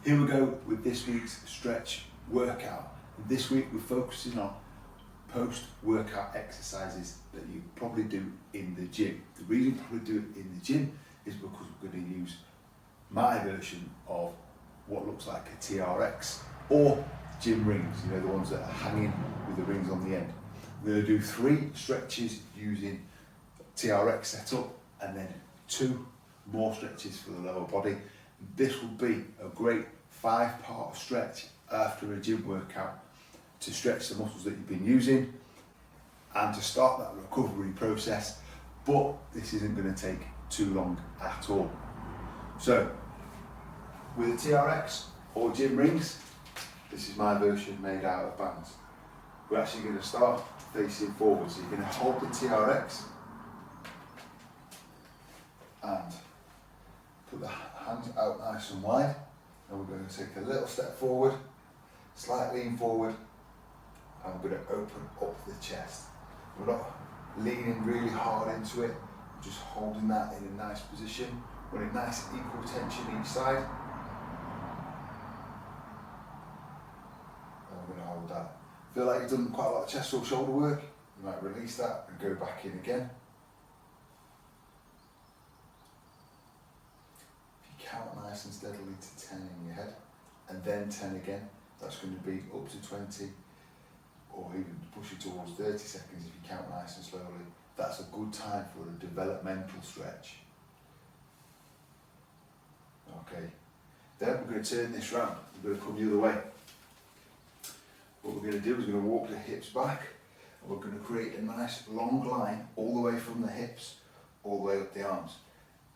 Here we go with this week's stretch workout. This week we're focusing on post-workout exercises that you probably do in the gym. The reason you probably do it in the gym is because we're going to use my version of what looks like a TRX or gym rings, you know, the ones that are hanging with the rings on the end. We're going to do 3 stretches using TRX setup and then 2 more stretches for the lower body. This will be a great 5-part stretch after a gym workout to stretch the muscles that you've been using and to start that recovery process, but this isn't going to take too long at all. So with a TRX or gym rings, this is my version made out of bands. We're actually going to start facing forward, so you're going to hold the TRX and put the hands out nice and wide, and we're going to take a little step forward, slight lean forward, and we're going to open up the chest. We're not leaning really hard into it, we're just holding that in a nice position. We're in nice equal tension each side. And we're going to hold that. Feel like you've done quite a lot of chest or shoulder work, you might release that and go back in again. If you count nice and steadily to 10 in your head, and then 10 again, that's going to be up to 20, or even push it towards 30 seconds if you count nice and slowly. That's a good time for a developmental stretch. Okay, then we're going to turn this round. We're going to come the other way. What we're going to do is we're going to walk the hips back, and we're going to create a nice long line all the way from the hips, all the way up the arms.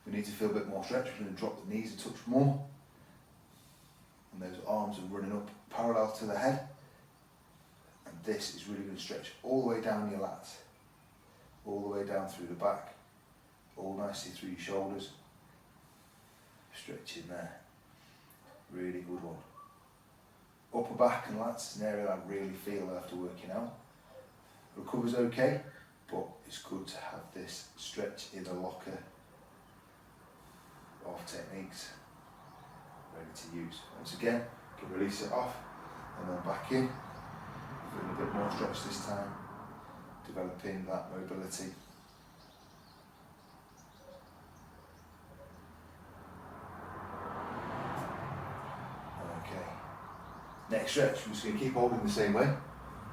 If we need to feel a bit more stretch, we're going to drop the knees a touch more, and those arms are running up parallel to the head. And this is really going to stretch all the way down your lats, all the way down through the back, all nicely through your shoulders. Stretch in there, really good one. Upper back and lats is an area I really feel after working out. Recover's okay, but it's good to have this stretch in the locker of techniques ready to use. Once again, you can release it off and then back in. Feeling a bit more stretch this time, developing that mobility. Okay, next stretch, we're just going to keep holding the same way.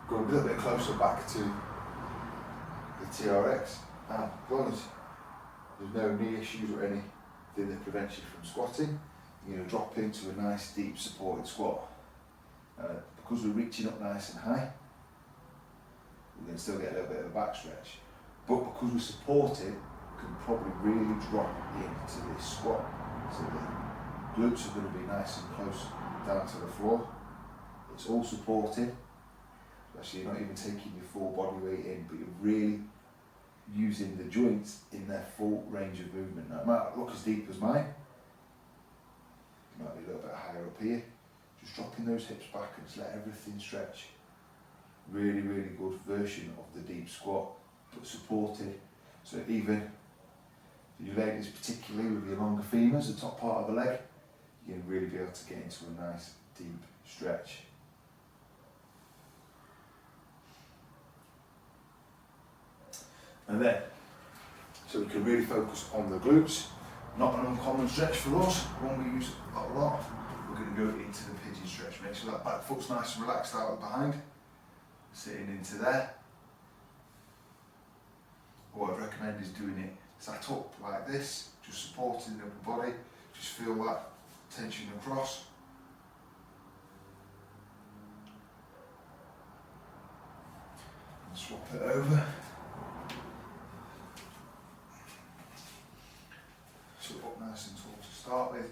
Go a little bit closer back to the TRX, and as long as there's no knee issues or anything that prevents you from squatting, you're going to drop into a nice deep supported squat. Because we're reaching up nice and high, we're going to still get a little bit of a back stretch, but because we're supported, we can probably really drop into this squat. So the glutes are going to be nice and close down to the floor. It's all supported, actually you're not even taking your full body weight in, but you're really using the joints in their full range of movement. Now it might not look as deep as mine, it might be a little bit higher up here. Just dropping those hips back and just let everything stretch. Really, really good version of the deep squat, but supported. So even for your legs, particularly with your longer femurs, the top part of the leg, you can really be able to get into a nice deep stretch. And then, so we can really focus on the glutes. Not an uncommon stretch for us, one we use a lot. We're going to go into the pigeon stretch. Make sure that back foot's nice and relaxed out behind, sitting into there. What I'd recommend is doing it sat up like this, just supporting the upper body. Just feel that tension across. And swap it over. So up nice and tall to start with.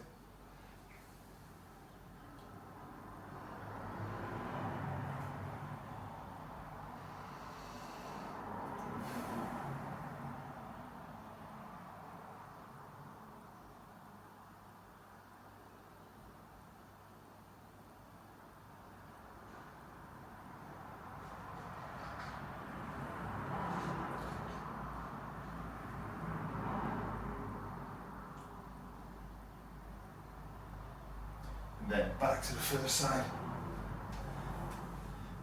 And then back to the first side.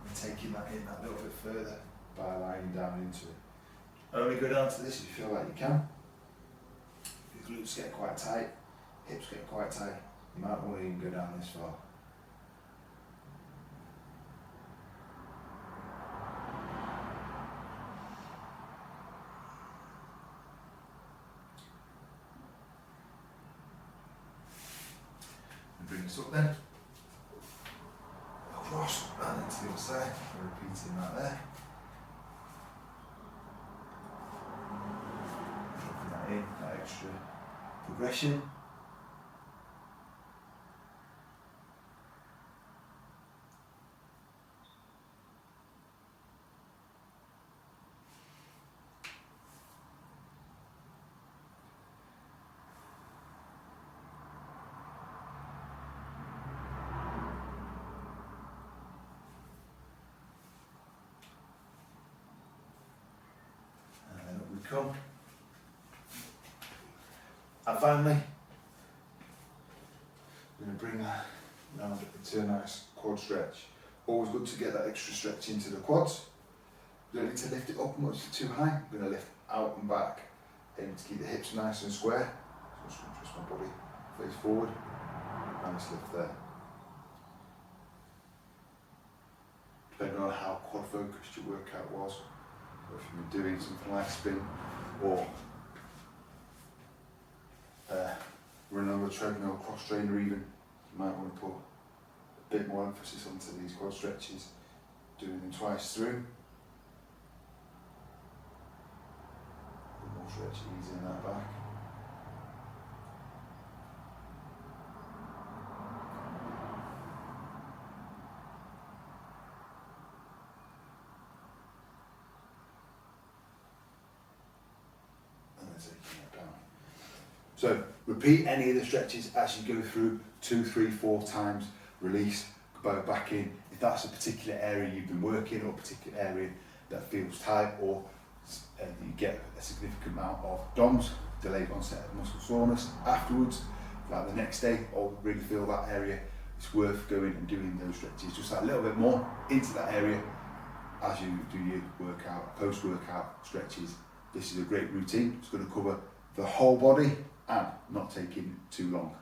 And taking that in that little bit further by lying down into it. Only go down to this if you feel like you can. If your glutes get quite tight, hips get quite tight, you might want to even go down this far. And bring this up then. Across and into the other side. We're repeating that there. Dropping that in, that extra progression. Come. And finally, we're going to bring that round into a nice quad stretch. Always good to get that extra stretch into the quads. We don't need to lift it up much too high. We're going to lift out and back, aiming to keep the hips nice and square. So I'm just going to twist my body face forward. Nice lift there. Depending on how quad focused your workout was. If you're doing something like spin or running on the treadmill, cross trainer even, you might want to put a bit more emphasis onto these quad stretches, doing them twice through. A bit more stretch, easing that back. So repeat any of the stretches as you go through 2, 3, 4 times, release, go back in. If that's a particular area you've been working or a particular area that feels tight or you get a significant amount of DOMS, delayed onset of muscle soreness afterwards, like the next day, or really feel that area, it's worth going and doing those stretches, just a little bit more into that area as you do your workout, post-workout stretches. This is a great routine. It's going to cover the whole body and not taking too long.